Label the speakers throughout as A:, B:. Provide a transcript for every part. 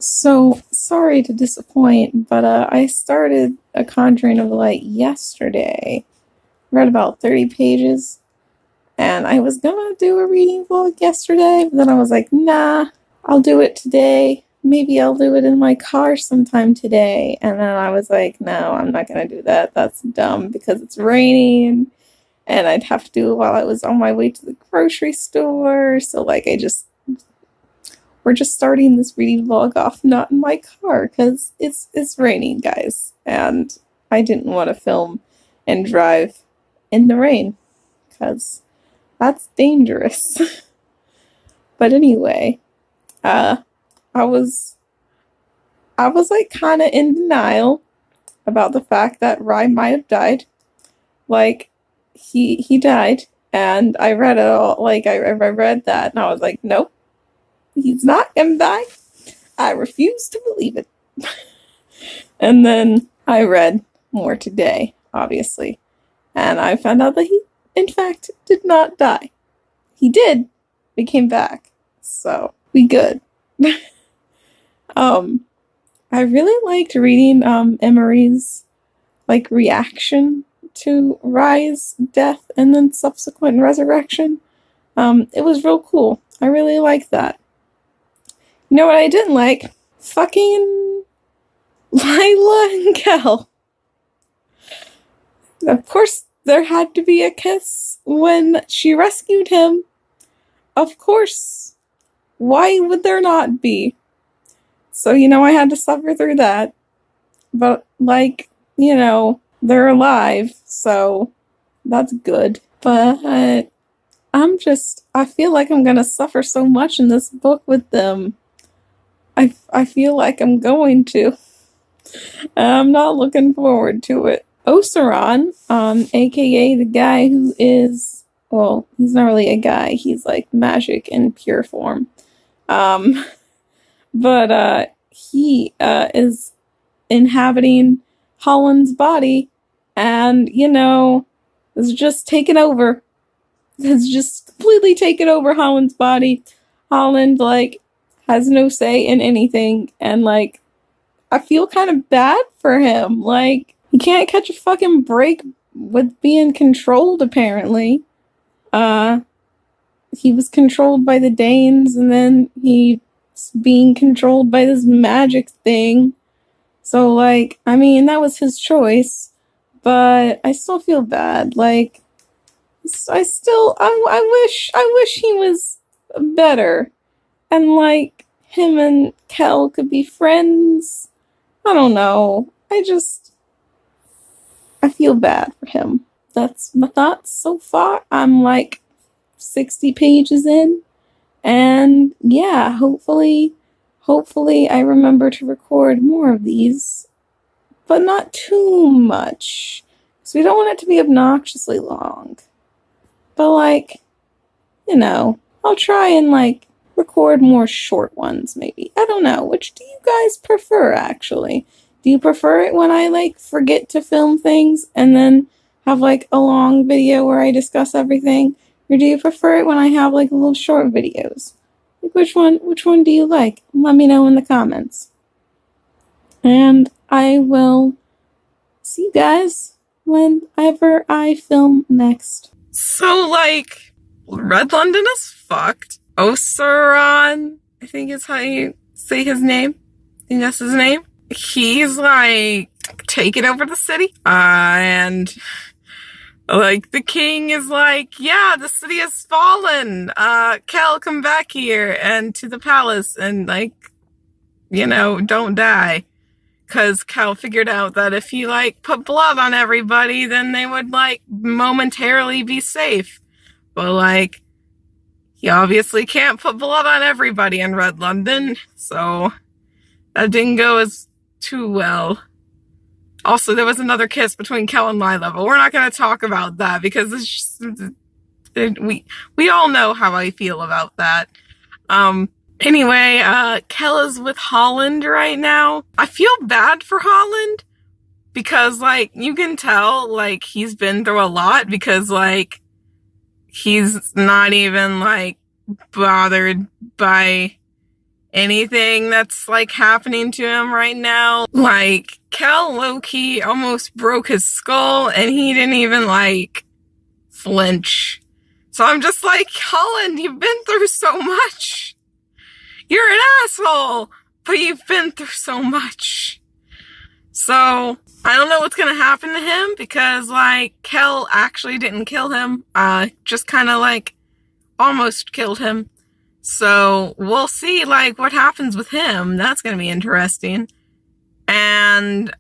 A: So sorry to disappoint, but I started a Conjuring of the Light yesterday. Read about 30 pages, and I was gonna do a reading vlog yesterday, but then I was like, nah, I'll do it today. Maybe I'll do it in my car sometime today. And then I was like, no, I'm not gonna do that. That's dumb because it's raining, and I'd have to do it while I was on my way to the grocery store. So, we're just starting this reading vlog off not in my car because it's raining, guys, and I didn't want to film and drive in the rain because that's dangerous. But anyway, I was like kind of in denial about the fact that Rye might have died. Like he died, and I read it all. Like I read that, and I was like, nope. He's not gonna die. I refuse to believe it. And then I read more today, obviously. And I found out that he, in fact, did not die. He did. He came back. So, we good. I really liked reading Emery's reaction to Rye's death and then subsequent resurrection. It was real cool. I really liked that. You know what I didn't like? Fucking Lila and Kel. Of course, there had to be a kiss when she rescued him. Of course. Why would there not be? So, I had to suffer through that. But, they're alive, so that's good. But I feel like I'm gonna suffer so much in this book with them. I feel like I'm going to. I'm not looking forward to it. Oseron, aka the guy who is, well, he's not really a guy, he's like magic in pure form. But he is inhabiting Holland's body and, is just taken over. Has just completely taken over Holland's body. Holland, has no say in anything, and I feel kind of bad for him. He can't catch a fucking break with being controlled, apparently. He was controlled by the Danes, and then he's being controlled by this magic thing. So, that was his choice, but I still feel bad. I wish he was better. And, him and Kel could be friends. I don't know. I feel bad for him. That's my thoughts so far. I'm 60 pages in. And yeah, hopefully I remember to record more of these. But not too much. Because we don't want it to be obnoxiously long. But I'll try and record more short ones, maybe. I don't know. Which do you guys prefer, actually? Do you prefer it when I forget to film things and then have a long video where I discuss everything? Or do you prefer it when I have little short videos? Which one do you like? Let me know in the comments. And I will see you guys whenever I film next. So Red London is fucked. Oseron, I think is how you say his name. I think that's his name. He's taking over the city. And the king is yeah, the city has fallen. Kel, come back here and to the palace and don't die. Cause Kel figured out that if he put blood on everybody, then they would momentarily be safe. But he obviously can't put blood on everybody in Red London, so that didn't go as too well. Also, there was another kiss between Kel and Lila, but we're not going to talk about that because it's just, we all know how I feel about that. Anyway, Kel is with Holland right now. I feel bad for Holland because you can tell he's been through a lot because he's not even bothered by anything that's like happening to him right now. Like, Kel low-key almost broke his skull and he didn't even like flinch. So I'm just like, Holland, you've been through so much. You're an asshole, but you've been through so much. So I don't know what's gonna happen to him because like Kel actually didn't kill him. Just kind of like almost killed him. So we'll see like what happens with him. That's gonna be interesting. And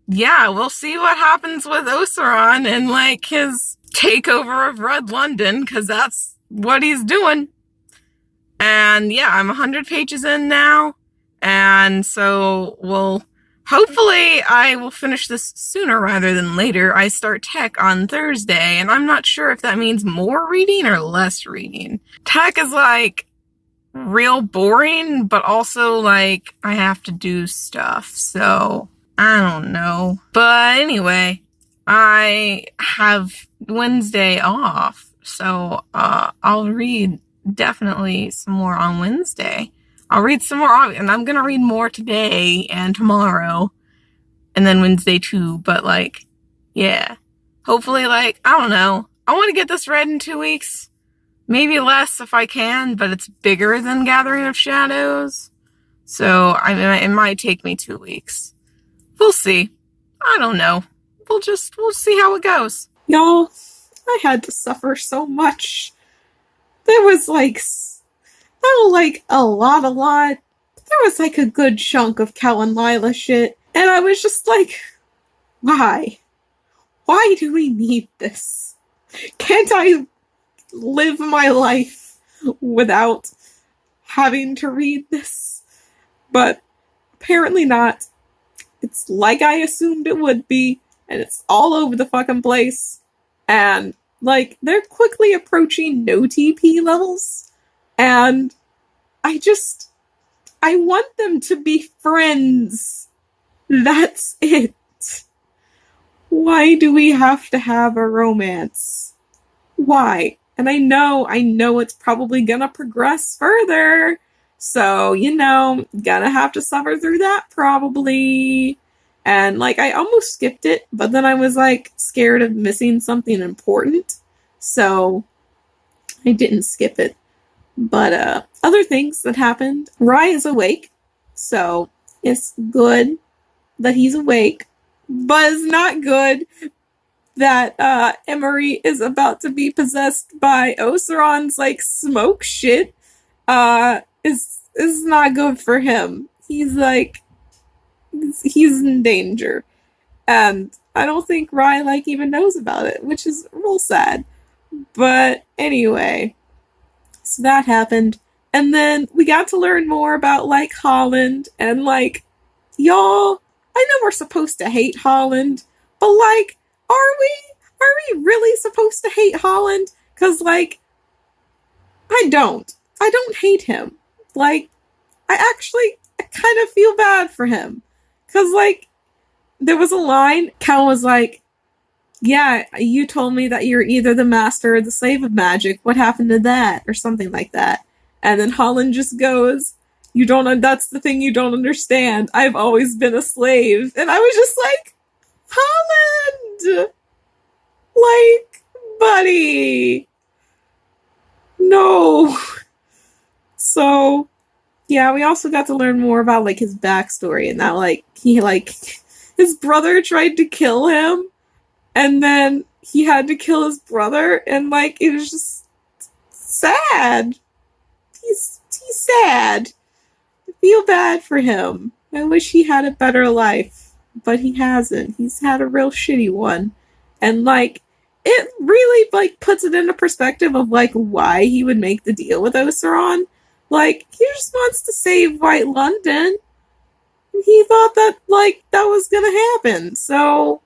A: yeah, we'll see what happens with Oseron and like his takeover of Red London, because that's what he's doing. And yeah, I'm 100 pages in now, and so hopefully I will finish this sooner rather than later. I start tech on Thursday, and I'm not sure if that means more reading or less reading. Tech is like real boring, but also like I have to do stuff, so I don't know. But anyway, I have Wednesday off, so I'll read definitely some more on Wednesday. I'll read some more, and I'm gonna read more today and tomorrow, and then Wednesday too, but like, yeah. Hopefully, like, I don't know. I want to get this read in 2 weeks. Maybe less if I can, but it's bigger than Gathering of Shadows. So, I mean, it might take me 2 weeks. We'll see. I don't know. We'll see how it goes. Y'all, I had to suffer so much. There was like a lot. There was like a good chunk of Cal and Lila shit. And I was just like, why? Why do we need this? Can't I live my life without having to read this? But apparently not. It's like I assumed it would be, and it's all over the fucking place. And like, they're quickly approaching no TP levels. And I want them to be friends. That's it. Why do we have to have a romance? Why? And I know it's probably gonna progress further. So, gonna have to suffer through that probably. And like, I almost skipped it, but then I was like scared of missing something important. So I didn't skip it. But other things that happened, Rye is awake. So it's good that he's awake. But it's not good that Emery is about to be possessed by Oseron's like smoke shit. Is not good for him. He's like, he's in danger. And I don't think Rye like even knows about it, which is real sad. But anyway, so that happened. And then we got to learn more about like Holland, and like, y'all, I know we're supposed to hate Holland, but like, are we really supposed to hate Holland? Cause like, I don't hate him. Like, I kind of feel bad for him. Cause like, there was a line, Cal was like, yeah, you told me that you're either the master or the slave of magic. What happened to that? Or something like that. And then Holland just goes, that's the thing you don't understand. I've always been a slave. And I was just like, Holland! Like, buddy! No! So, yeah, we also got to learn more about, like, his backstory, and that, like, his brother tried to kill him, and then he had to kill his brother, and, like, it was just sad. He's sad. I feel bad for him. I wish he had a better life, but he hasn't. He's had a real shitty one. And, like, it really, like, puts it into perspective of, like, why he would make the deal with Oseron. Like, he just wants to save White London. He thought that, like, that was gonna happen. So,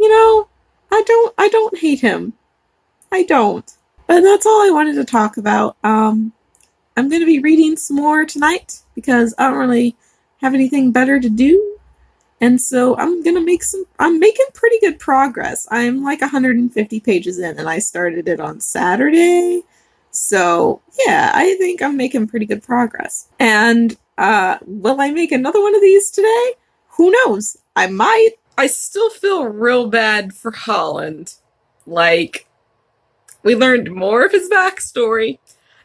A: I don't hate him. I don't. But that's all I wanted to talk about. I'm gonna be reading some more tonight because I don't really have anything better to do. And so I'm making pretty good progress. I'm like 150 pages in, and I started it on Saturday. So, yeah, I think I'm making pretty good progress. And will I make another one of these today? Who knows? I might. I still feel real bad for Holland. Like, we learned more of his backstory.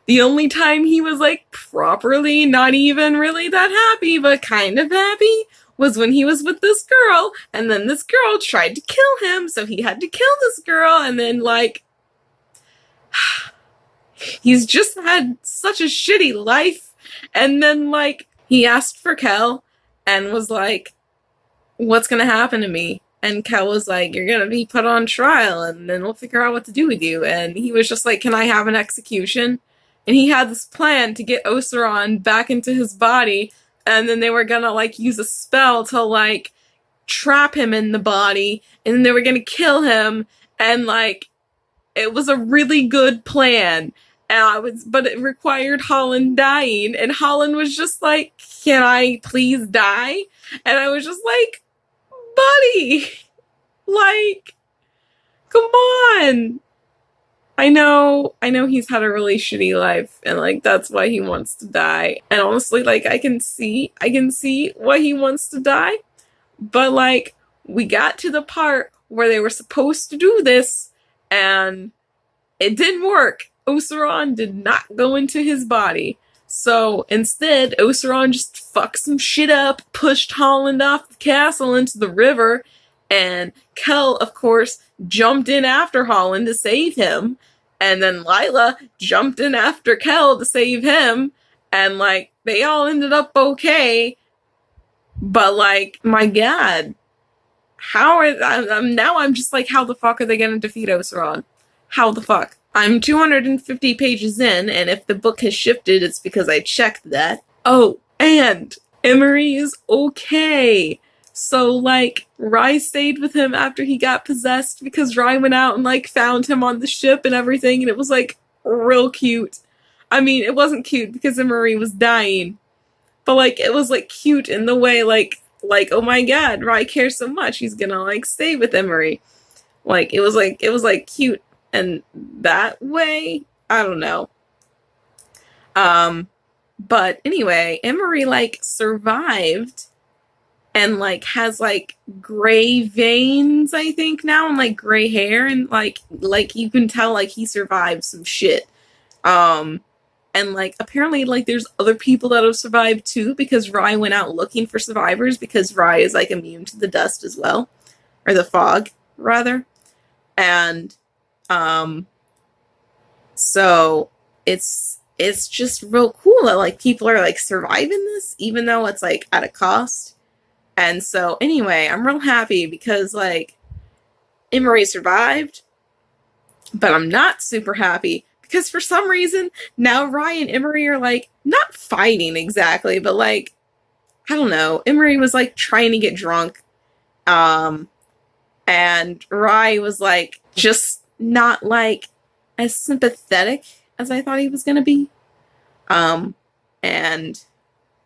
A: The only time he was like properly not even really that happy, but kind of happy, was when he was with this girl, and then this girl tried to kill him, so he had to kill this girl, and then like he's just had such a shitty life. And then like he asked for Kel and was like, what's gonna happen to me? And Kel was like, you're gonna be put on trial and then we'll figure out what to do with you. And he was just like, can I have an execution? And he had this plan to get Oseron back into his body, and then they were gonna like use a spell to like trap him in the body, and then they were gonna kill him, and like it was a really good plan. But it required Holland dying, and Holland was just like, can I please die? And I was just like, buddy, like, come on. I know he's had a really shitty life, and like that's why he wants to die. And honestly, like I can see why he wants to die. But like we got to the part where they were supposed to do this, and it didn't work. Oseron did not go into his body. So instead, Oseron just fucked some shit up, pushed Holland off the castle into the river, and Kel, of course, jumped in after Holland to save him. And then Lila jumped in after Kel to save him. And like, they all ended up okay. But like, my god. I'm just like, how the fuck are they gonna defeat Oseron? How the fuck? I'm 250 pages in, and if the book has shifted, it's because I checked that. Oh, and Emery is okay. So, like, Rye stayed with him after he got possessed because Rye went out and, like, found him on the ship and everything, and it was, like, real cute. I mean, it wasn't cute because Emery was dying, but, like, it was, like, cute in the way, like, oh my god, Rye cares so much, he's gonna, like, stay with Emery. Like, it was, like, cute. And that way, I don't know. But anyway, Emery, like, survived and, like, has, like, gray veins, I think, now, and, like, gray hair, and, like, you can tell, like, he survived some shit. And, like, apparently, like, there's other people that have survived, too, because Rye went out looking for survivors, because Rye is, like, immune to the dust as well. Or the fog, rather. And so it's just real cool that like people are like surviving this, even though it's like at a cost. And so anyway, I'm real happy because like Emery survived, but I'm not super happy because for some reason now Rye and Emery are like not fighting exactly, but like I don't know. Emery was like trying to get drunk, and Rye was like just not like as sympathetic as I thought he was gonna be. And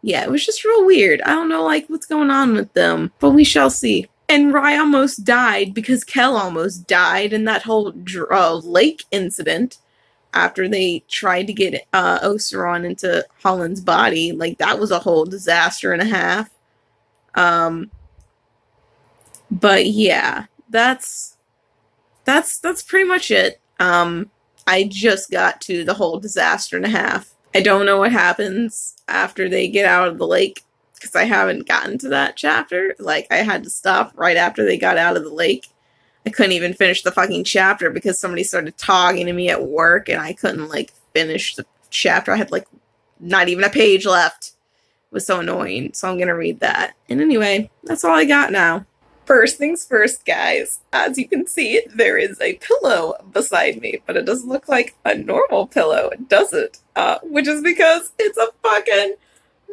A: yeah, it was just real weird. I don't know like what's going on with them, but we shall see. And Rye almost died because Kel almost died in that whole lake incident after they tried to get Oseron into Holland's body. Like that was a whole disaster and a half. But yeah, that's pretty much it. I just got to the whole disaster and a half. I don't know what happens after they get out of the lake because I haven't gotten to that chapter. Like, I had to stop right after they got out of the lake. I couldn't even finish the fucking chapter because somebody started talking to me at work and I couldn't, like, finish the chapter. I had, like, not even a page left. It was so annoying. So I'm gonna read that. And anyway, that's all I got now. First things first, guys. As you can see, there is a pillow beside me, but it doesn't look like a normal pillow, does it? Which is because it's a fucking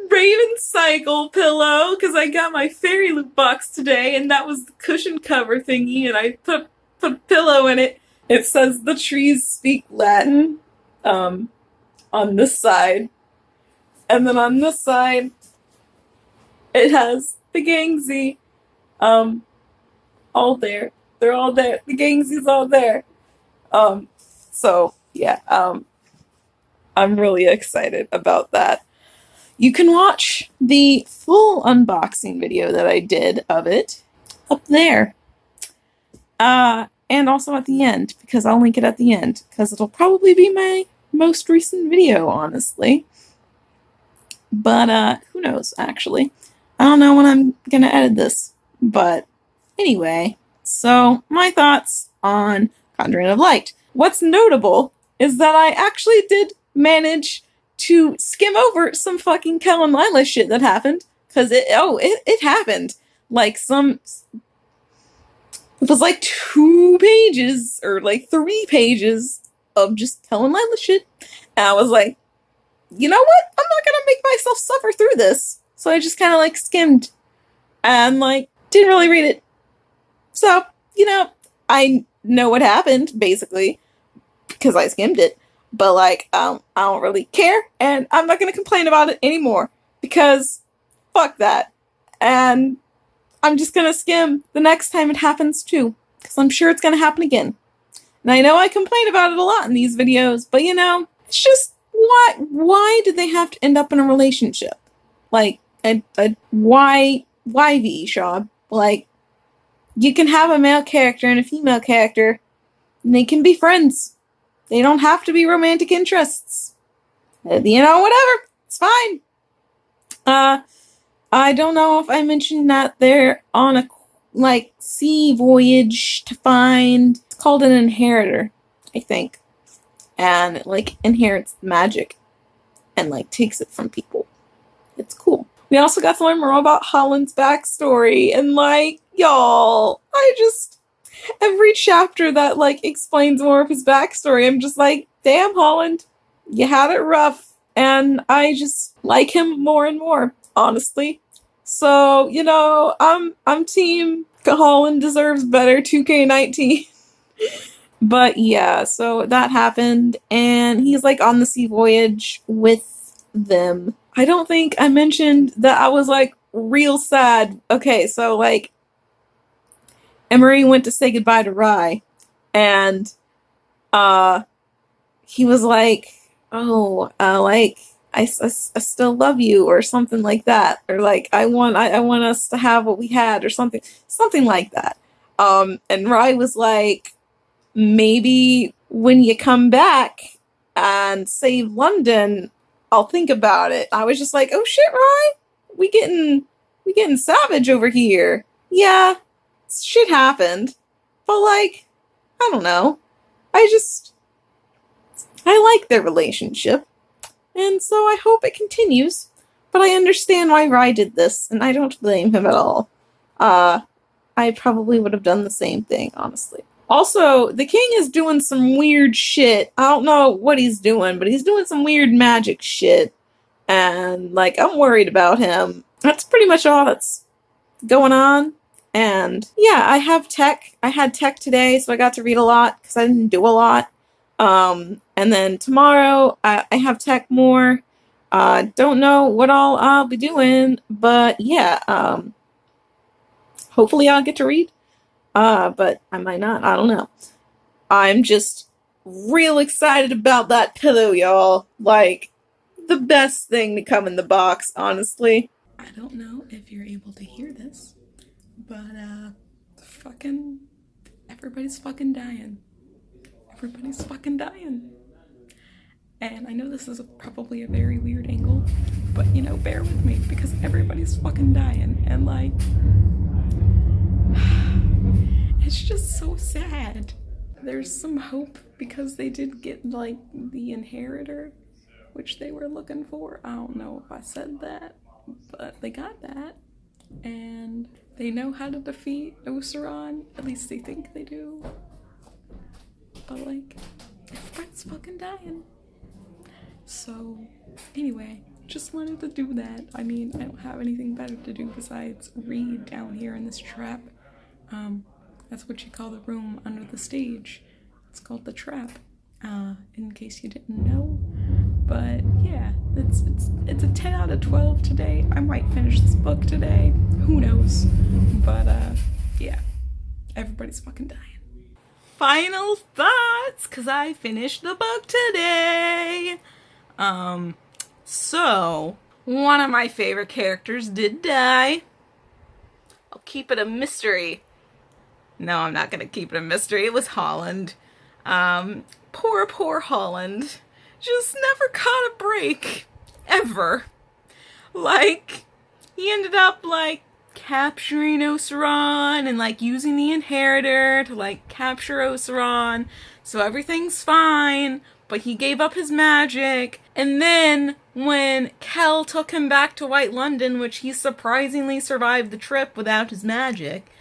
A: Raven Cycle pillow, because I got my Fairy Loot box today, and that was the cushion cover thingy, and I put a pillow in it. It says the trees speak Latin, on this side. And then on this side, it has the Gangzy, all there. They're all there. The Gangsy's all there. So, yeah, I'm really excited about that. You can watch the full unboxing video that I did of it up there. And also at the end, because I'll link it at the end, because it'll probably be my most recent video, honestly. But, who knows, actually. I don't know when I'm gonna edit this. But, anyway. So, my thoughts on Conjuring of Light. What's notable is that I actually did manage to skim over some fucking Kel and Lila shit that happened. Because it happened. Like, it was like 2 pages, or like 3 pages of just Kel and Lila shit. And I was like, you know what? I'm not gonna make myself suffer through this. So I just kind of like skimmed and like didn't really read it. So, I know what happened, basically, because I skimmed it. But like, I don't really care, and I'm not gonna complain about it anymore, because fuck that. And I'm just gonna skim the next time it happens too, because I'm sure it's gonna happen again. And I know I complain about it a lot in these videos, but it's just, why did they have to end up in a relationship? Like, why V. Shaw? Like, you can have a male character and a female character, and they can be friends. They don't have to be romantic interests. Whatever. It's fine. I don't know if I mentioned that they're on a, sea voyage to find, it's called an inheritor, I think. And it, inherits magic and, takes it from people. It's cool. We also got to learn more about Holland's backstory, and, y'all, every chapter that, explains more of his backstory, I'm just like, damn, Holland, you had it rough. And I just like him more and more, honestly. So, I'm team Holland deserves better 2K19. But yeah, so that happened, and he's on the sea voyage with them. I don't think I mentioned that I was real sad. Okay, so Emery went to say goodbye to Rye, and he was like, oh, I still love you, or something like that, or I want us to have what we had, or something like that. And Rye was like, maybe when you come back and save London, I'll think about it. I was just like, oh shit, Rye, we getting savage over here. Yeah, shit happened, but I don't know. I like their relationship, and so I hope it continues. But I understand why Rye did this, and I don't blame him at all. I probably would have done the same thing, honestly. Also, the king is doing some weird shit. I don't know what he's doing, but he's doing some weird magic shit. And, I'm worried about him. That's pretty much all that's going on. And, yeah, I have tech. I had tech today, so I got to read a lot, because I didn't do a lot. And then tomorrow, I have tech more. Don't know what all I'll be doing, but, yeah, hopefully I'll get to read. But I might not. I don't know. I'm just real excited about that pillow, y'all. The best thing to come in the box, honestly. I don't know if you're able to hear this, but, everybody's fucking dying. Everybody's fucking dying. And I know this is probably a very weird angle, but, bear with me, because everybody's fucking dying, and, it's just so sad. There's some hope, because they did get, the inheritor, which they were looking for. I don't know if I said that, but they got that. And they know how to defeat Oseron. At least they think they do. But, everybody's fucking dying. So, anyway, just wanted to do that. I mean, I don't have anything better to do besides read down here in this trap. That's what you call the room under the stage. It's called the trap, in case you didn't know. But yeah, it's a 10 out of 12 today. I might finish this book today. Who knows? But yeah, everybody's fucking dying. Final thoughts, because I finished the book today.
B: So, one of my favorite characters did die. I'll keep it a mystery. No, I'm not gonna keep it a mystery. It was Holland. Poor Holland. Just never caught a break. Ever. Like, he ended up, like, capturing Oseron and, like, using the Inheritor to, like, capture Oseron. So everything's fine, but he gave up his magic. And then, when Kel took him back to White London, which he surprisingly survived the trip without his magic,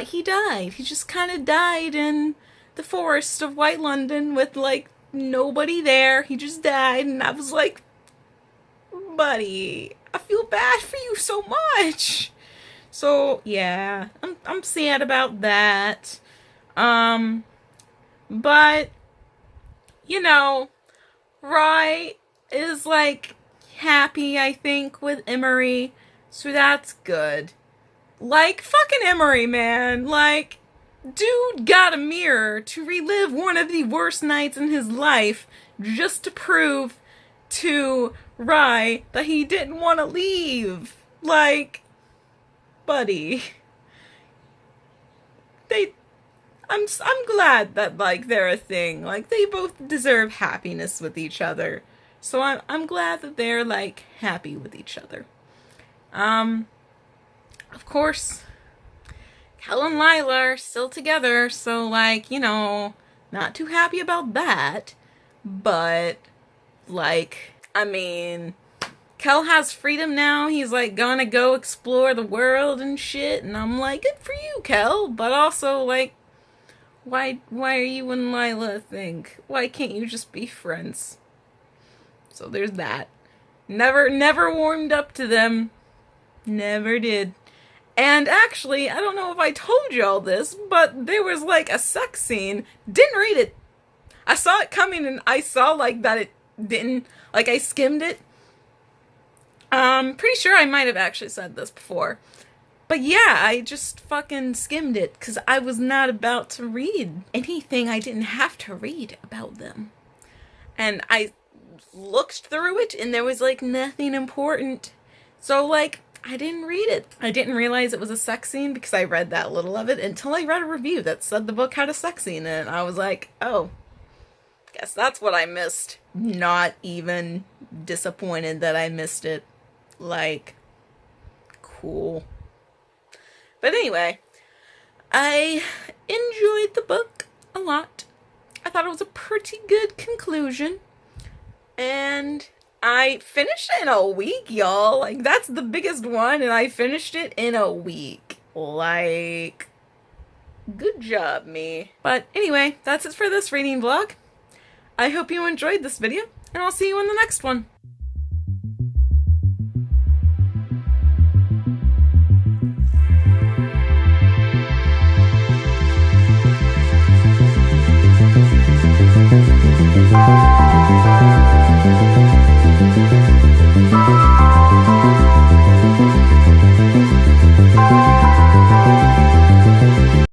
B: he died. He just kind of died in the forest of White London with, like, nobody there. He just died, and I was like, buddy, I feel bad for you so much. So, yeah, I'm sad about that. But, you know, Rye is, like, happy, I think, with Emery, so that's good. Like, fucking Emery, man. Like, dude got a mirror to relive one of the worst nights in his life just to prove to Rye that he didn't want to leave. Like, buddy. I'm glad that, like, they're a thing. Like, they both deserve happiness with each other. So I'm glad that they're, like, happy with each other. Of course, Kel and Lila are still together, so, like, you know, not too happy about that. But, like, I mean, Kel has freedom now. He's, like, gonna go explore the world and shit. And I'm like, good for you, Kel. But also, like, why are you and Lila a thing? Why can't you just be friends? So there's that. Never warmed up to them. Never did. And actually, I don't know if I told y'all this, but there was, like, a sex scene. Didn't read it. I saw it coming and I saw, like, that it didn't, like, I skimmed it. Pretty sure I might have actually said this before. But yeah, I just fucking skimmed it because I was not about to read anything I didn't have to read about them. And I looked through it and there was, like, nothing important. So, like, I didn't read it. I didn't realize it was a sex scene because I read that little of it until I read a review that said the book had a sex scene in it. And I was like, oh, guess that's what I missed. Not even disappointed that I missed it. Like, cool. But anyway, I enjoyed the book a lot. I thought it was a pretty good conclusion. And I finished it in a week, y'all. Like, that's the biggest one, and I finished it in a week. Like, good job, me. But anyway, that's it for this reading vlog. I hope you enjoyed this video, and I'll see you in the next one.